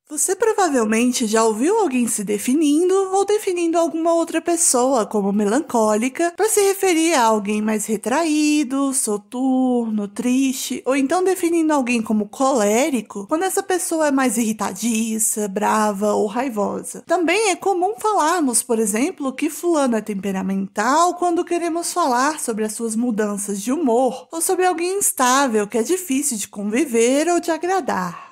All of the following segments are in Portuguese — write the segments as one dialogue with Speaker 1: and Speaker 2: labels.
Speaker 1: Você provavelmente já ouviu alguém se definindo ou definindo alguma outra pessoa como melancólica para se referir a alguém mais retraído, soturno, triste, ou então definindo alguém como colérico quando essa pessoa é mais irritadiça, brava ou raivosa. Também é comum falarmos, por exemplo, que fulano é temperamental quando queremos falar sobre as suas mudanças de humor ou sobre alguém instável que é difícil de conviver ou de agradar.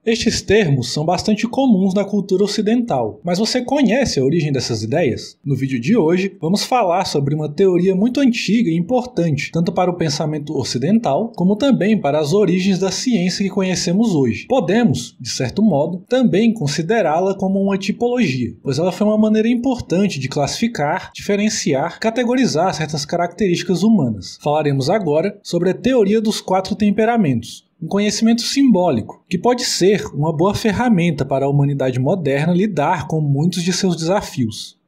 Speaker 2: Estes termos são bastante comuns na cultura ocidental, mas você conhece a origem dessas ideias? No vídeo de hoje, vamos falar sobre uma teoria muito antiga e importante, tanto para o pensamento ocidental, como também para as origens da ciência que conhecemos hoje. Podemos, de certo modo, também considerá-la como uma tipologia, pois ela foi uma maneira importante de classificar, diferenciar, categorizar certas características humanas. Falaremos agora sobre a teoria dos 4 temperamentos, um conhecimento simbólico, que pode ser uma boa ferramenta para a humanidade moderna lidar com muitos de seus desafios.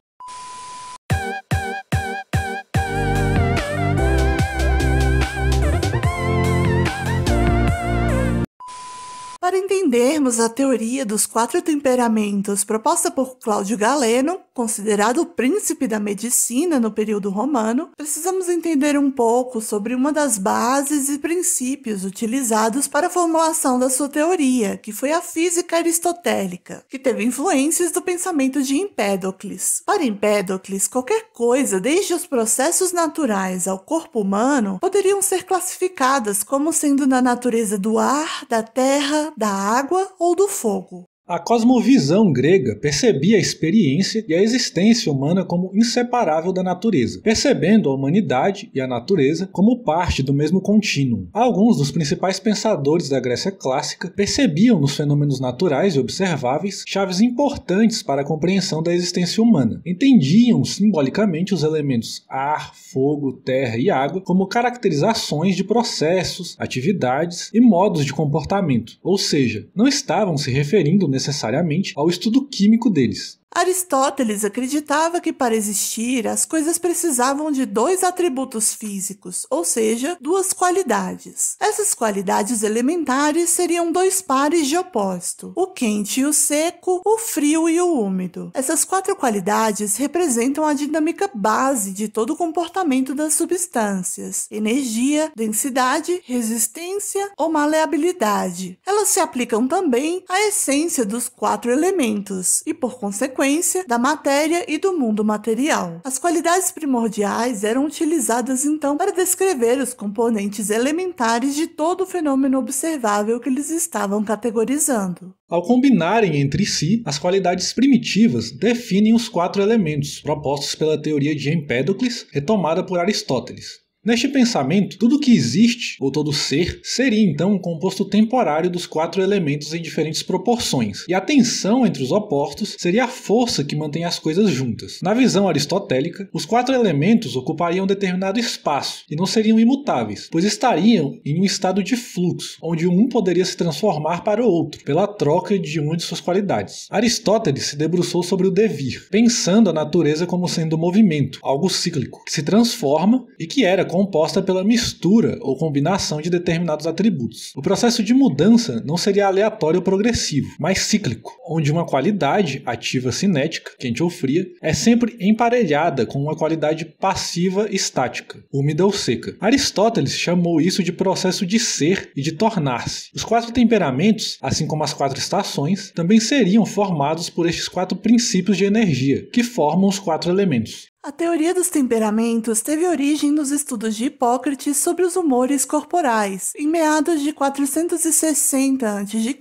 Speaker 1: Para entendermos a teoria dos 4 temperamentos proposta por Cláudio Galeno, considerado o príncipe da medicina no período romano, precisamos entender um pouco sobre uma das bases e princípios utilizados para a formulação da sua teoria, que foi a física aristotélica, que teve influências do pensamento de Empédocles. Para Empédocles, qualquer coisa, desde os processos naturais ao corpo humano, poderiam ser classificadas como sendo da natureza do ar, da terra, da água ou do fogo.
Speaker 2: A cosmovisão grega percebia a experiência e a existência humana como inseparável da natureza, percebendo a humanidade e a natureza como parte do mesmo contínuo. Alguns dos principais pensadores da Grécia clássica percebiam nos fenômenos naturais e observáveis chaves importantes para a compreensão da existência humana. Entendiam simbolicamente os elementos ar, fogo, terra e água como caracterizações de processos, atividades e modos de comportamento, ou seja, não estavam se referindo necessariamente ao estudo químico deles.
Speaker 1: Aristóteles acreditava que para existir as coisas precisavam de 2 atributos físicos, ou seja, 2 qualidades. Essas qualidades elementares seriam 2 pares de oposto, o quente e o seco, o frio e o úmido. Essas 4 qualidades representam a dinâmica base de todo o comportamento das substâncias: energia, densidade, resistência ou maleabilidade. Elas se aplicam também à essência dos 4 elementos e, por consequência, da matéria e do mundo material. As qualidades primordiais eram utilizadas então para descrever os componentes elementares de todo o fenômeno observável que eles estavam categorizando.
Speaker 2: Ao combinarem entre si, as qualidades primitivas definem os 4 elementos propostos pela teoria de Empédocles, retomada por Aristóteles. Neste pensamento, tudo que existe, ou todo ser, seria então um composto temporário dos 4 elementos em diferentes proporções, e a tensão entre os opostos seria a força que mantém as coisas juntas. Na visão aristotélica, os 4 elementos ocupariam determinado espaço e não seriam imutáveis, pois estariam em um estado de fluxo, onde um poderia se transformar para o outro, pela troca de uma de suas qualidades. Aristóteles se debruçou sobre o devir, pensando a natureza como sendo movimento, algo cíclico, que se transforma e que era composta pela mistura ou combinação de determinados atributos. O processo de mudança não seria aleatório ou progressivo, mas cíclico, onde uma qualidade ativa cinética, quente ou fria, é sempre emparelhada com uma qualidade passiva estática, úmida ou seca. Aristóteles chamou isso de processo de ser e de tornar-se. Os 4 temperamentos, assim como as 4 estações, também seriam formados por estes 4 princípios de energia, que formam os 4 elementos.
Speaker 1: A teoria dos temperamentos teve origem nos estudos de Hipócrates sobre os humores corporais, em meados de 460 a.C.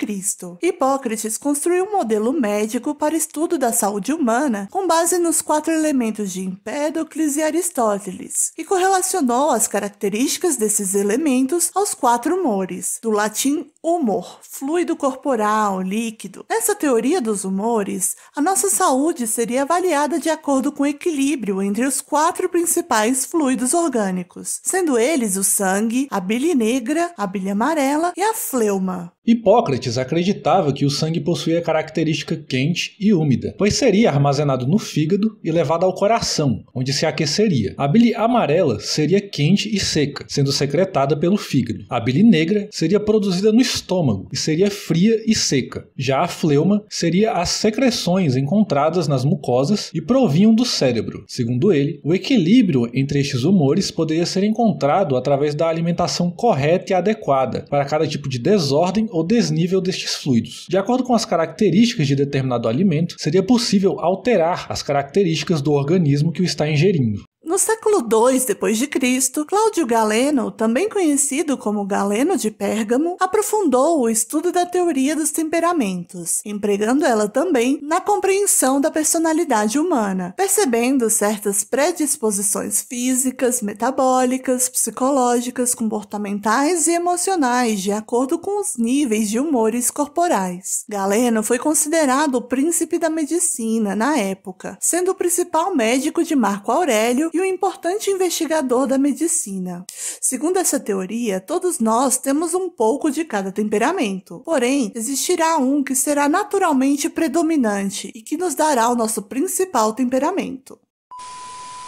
Speaker 1: Hipócrates construiu um modelo médico para estudo da saúde humana com base nos 4 elementos de Empédocles e Aristóteles, e correlacionou as características desses elementos aos 4 humores, do latim humor, fluido corporal, líquido. Nessa teoria dos humores, a nossa saúde seria avaliada de acordo com o equilíbrio entre os 4 principais fluidos orgânicos, sendo eles o sangue, a bile negra, a bile amarela e a fleuma.
Speaker 2: Hipócrates acreditava que o sangue possuía característica quente e úmida, pois seria armazenado no fígado e levado ao coração, onde se aqueceria. A bile amarela seria quente e seca, sendo secretada pelo fígado. A bile negra seria produzida no estômago e seria fria e seca. Já a fleuma seria as secreções encontradas nas mucosas e provinham do cérebro. Segundo ele, o equilíbrio entre estes humores poderia ser encontrado através da alimentação correta e adequada para cada tipo de desordem ou desnível destes fluidos. De acordo com as características de determinado alimento, seria possível alterar as características do organismo que o está ingerindo.
Speaker 1: No século II d.C., Cláudio Galeno, também conhecido como Galeno de Pérgamo, aprofundou o estudo da teoria dos temperamentos, empregando ela também na compreensão da personalidade humana, percebendo certas predisposições físicas, metabólicas, psicológicas, comportamentais e emocionais de acordo com os níveis de humores corporais. Galeno foi considerado o príncipe da medicina na época, sendo o principal médico de Marco Aurélio e um importante investigador da medicina. Segundo essa teoria, todos nós temos um pouco de cada temperamento. Porém, existirá um que será naturalmente predominante e que nos dará o nosso principal temperamento.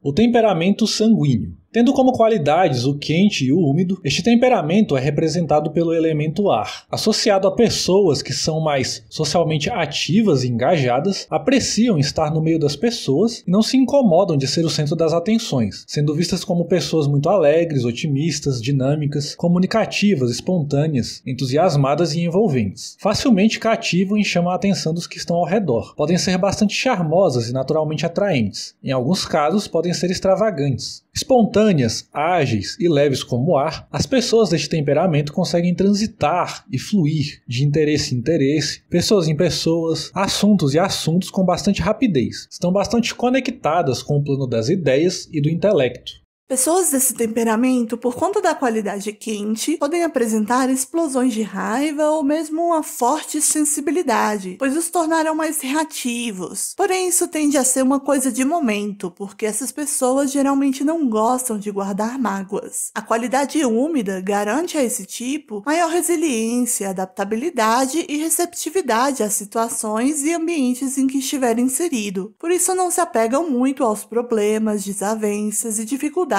Speaker 2: O temperamento sanguíneo. Tendo como qualidades o quente e o úmido, este temperamento é representado pelo elemento ar. Associado a pessoas que são mais socialmente ativas e engajadas, apreciam estar no meio das pessoas e não se incomodam de ser o centro das atenções, sendo vistas como pessoas muito alegres, otimistas, dinâmicas, comunicativas, espontâneas, entusiasmadas e envolventes. Facilmente cativam e chamam a atenção dos que estão ao redor. Podem ser bastante charmosas e naturalmente atraentes. Em alguns casos, podem ser extravagantes. Espontâneas, ágeis e leves como o ar, as pessoas deste temperamento conseguem transitar e fluir de interesse em interesse, pessoas em pessoas, assuntos e assuntos com bastante rapidez. Estão bastante conectadas com o plano das ideias e do intelecto.
Speaker 1: Pessoas desse temperamento, por conta da qualidade quente, podem apresentar explosões de raiva ou mesmo uma forte sensibilidade, pois os tornarão mais reativos. Porém, isso tende a ser uma coisa de momento, porque essas pessoas geralmente não gostam de guardar mágoas. A qualidade úmida garante a esse tipo maior resiliência, adaptabilidade e receptividade às situações e ambientes em que estiver inserido. Por isso não se apegam muito aos problemas, desavenças e dificuldades.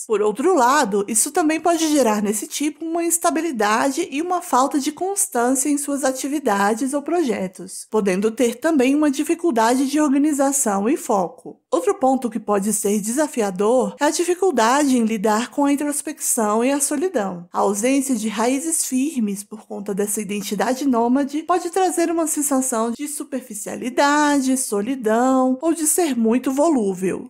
Speaker 1: Por outro lado, isso também pode gerar nesse tipo uma instabilidade e uma falta de constância em suas atividades ou projetos, podendo ter também uma dificuldade de organização e foco. Outro ponto que pode ser desafiador é a dificuldade em lidar com a introspecção e a solidão. A ausência de raízes firmes por conta dessa identidade nômade pode trazer uma sensação de superficialidade, solidão ou de ser muito volúvel.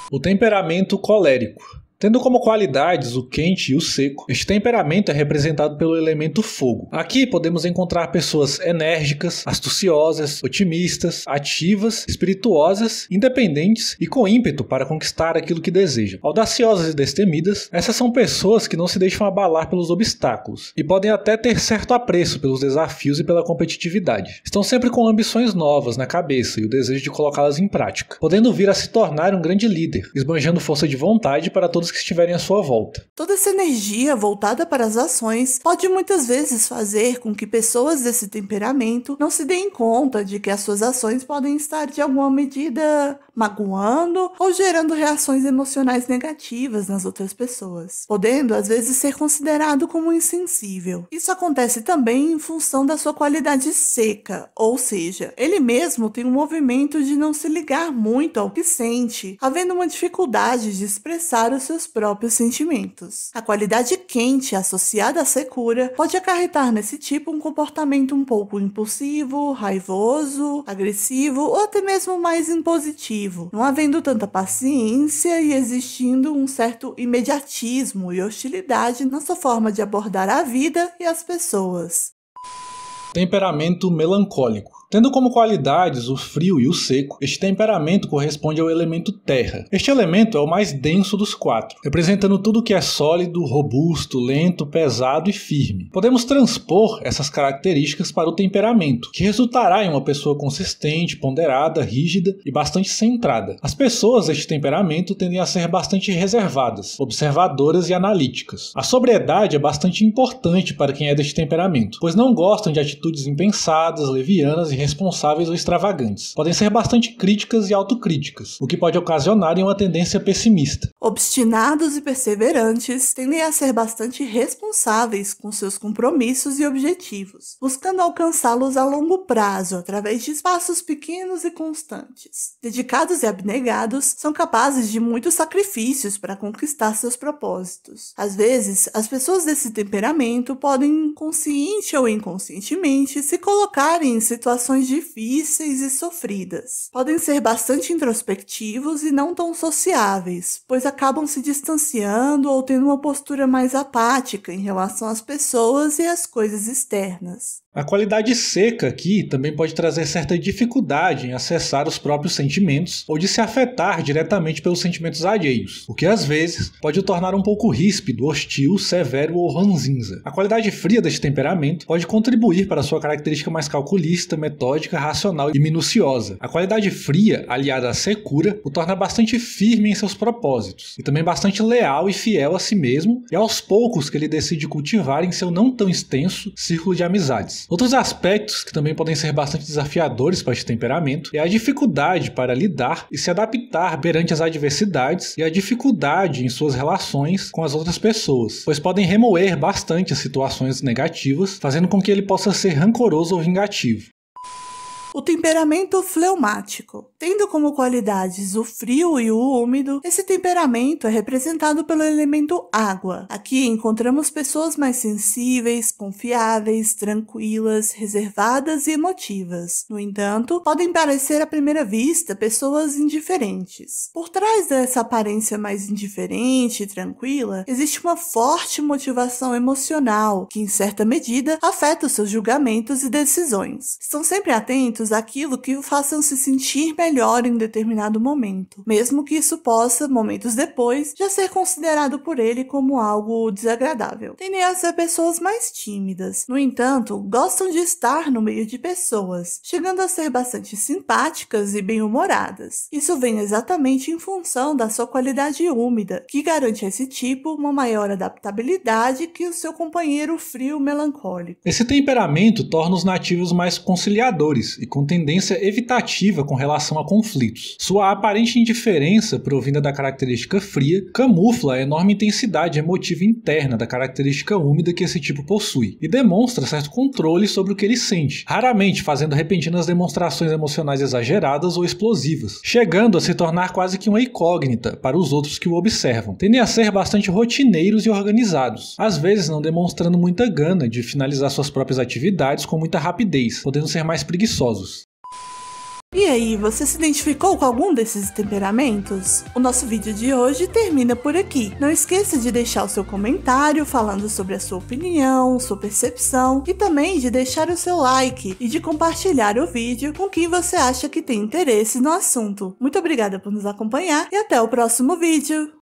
Speaker 2: O temperamento colérico. Tendo como qualidades o quente e o seco, este temperamento é representado pelo elemento fogo. Aqui podemos encontrar pessoas enérgicas, astuciosas, otimistas, ativas, espirituosas, independentes e com ímpeto para conquistar aquilo que desejam. Audaciosas e destemidas, essas são pessoas que não se deixam abalar pelos obstáculos e podem até ter certo apreço pelos desafios e pela competitividade. Estão sempre com ambições novas na cabeça e o desejo de colocá-las em prática, podendo vir a se tornar um grande líder, esbanjando força de vontade para todos que estiverem à sua volta.
Speaker 1: Toda essa energia voltada para as ações pode muitas vezes fazer com que pessoas desse temperamento não se deem conta de que as suas ações podem estar de alguma medida magoando ou gerando reações emocionais negativas nas outras pessoas, podendo às vezes ser considerado como insensível. Isso acontece também em função da sua qualidade seca, ou seja, ele mesmo tem um movimento de não se ligar muito ao que sente, havendo uma dificuldade de expressar os seus próprios sentimentos. A qualidade quente associada à secura pode acarretar nesse tipo um comportamento um pouco impulsivo, raivoso, agressivo ou até mesmo mais impositivo, não havendo tanta paciência e existindo um certo imediatismo e hostilidade na sua forma de abordar a vida e as pessoas.
Speaker 2: Temperamento melancólico. Tendo como qualidades o frio e o seco, este temperamento corresponde ao elemento terra. Este elemento é o mais denso dos 4, representando tudo que é sólido, robusto, lento, pesado e firme. Podemos transpor essas características para o temperamento, que resultará em uma pessoa consistente, ponderada, rígida e bastante centrada. As pessoas deste temperamento tendem a ser bastante reservadas, observadoras e analíticas. A sobriedade é bastante importante para quem é deste temperamento, pois não gostam de atitudes impensadas, levianas, irresponsáveis ou extravagantes. Podem ser bastante críticas e autocríticas, o que pode ocasionar em uma tendência pessimista.
Speaker 1: Obstinados e perseverantes, tendem a ser bastante responsáveis com seus compromissos e objetivos, buscando alcançá-los a longo prazo através de passos pequenos e constantes. Dedicados e abnegados, são capazes de muitos sacrifícios para conquistar seus propósitos. Às vezes, as pessoas desse temperamento podem, consciente ou inconscientemente, se colocarem em situações difíceis e sofridas. Podem ser bastante introspectivos e não tão sociáveis, pois acabam se distanciando ou tendo uma postura mais apática em relação às pessoas e às coisas externas.
Speaker 2: A qualidade seca aqui também pode trazer certa dificuldade em acessar os próprios sentimentos ou de se afetar diretamente pelos sentimentos alheios, o que às vezes pode o tornar um pouco ríspido, hostil, severo ou ranzinza. A qualidade fria deste temperamento pode contribuir para sua característica mais calculista, metódica, racional e minuciosa. A qualidade fria, aliada à secura, o torna bastante firme em seus propósitos e também bastante leal e fiel a si mesmo e aos poucos que ele decide cultivar em seu não tão extenso círculo de amizades. Outros aspectos que também podem ser bastante desafiadores para este temperamento é a dificuldade para lidar e se adaptar perante as adversidades e a dificuldade em suas relações com as outras pessoas, pois podem remoer bastante as situações negativas, fazendo com que ele possa ser rancoroso ou vingativo.
Speaker 1: O temperamento fleumático. Tendo como qualidades o frio e o úmido, esse temperamento é representado pelo elemento água. Aqui encontramos pessoas mais sensíveis, confiáveis, tranquilas, reservadas e emotivas. No entanto, podem parecer à primeira vista pessoas indiferentes. Por trás dessa aparência mais indiferente e tranquila, existe uma forte motivação emocional que, em certa medida, afeta os seus julgamentos e decisões. Estão sempre atentos àquilo que o façam se sentir melhor em determinado momento, mesmo que isso possa, momentos depois, já ser considerado por ele como algo desagradável. Tendem a ser pessoas mais tímidas. No entanto, gostam de estar no meio de pessoas, chegando a ser bastante simpáticas e bem-humoradas. Isso vem exatamente em função da sua qualidade úmida, que garante a esse tipo uma maior adaptabilidade que o seu companheiro frio melancólico.
Speaker 2: Esse temperamento torna os nativos mais conciliadores e com tendência evitativa com relação a conflitos. Sua aparente indiferença, provinda da característica fria, camufla a enorme intensidade emotiva interna da característica úmida que esse tipo possui, e demonstra certo controle sobre o que ele sente, raramente fazendo repentinas demonstrações emocionais exageradas ou explosivas, chegando a se tornar quase que uma incógnita para os outros que o observam. Tendem a ser bastante rotineiros e organizados, às vezes não demonstrando muita gana de finalizar suas próprias atividades com muita rapidez, podendo ser mais preguiçosos.
Speaker 1: E aí, você se identificou com algum desses temperamentos? O nosso vídeo de hoje termina por aqui. Não esqueça de deixar o seu comentário falando sobre a sua opinião, sua percepção e também de deixar o seu like e de compartilhar o vídeo com quem você acha que tem interesse no assunto. Muito obrigada por nos acompanhar e até o próximo vídeo!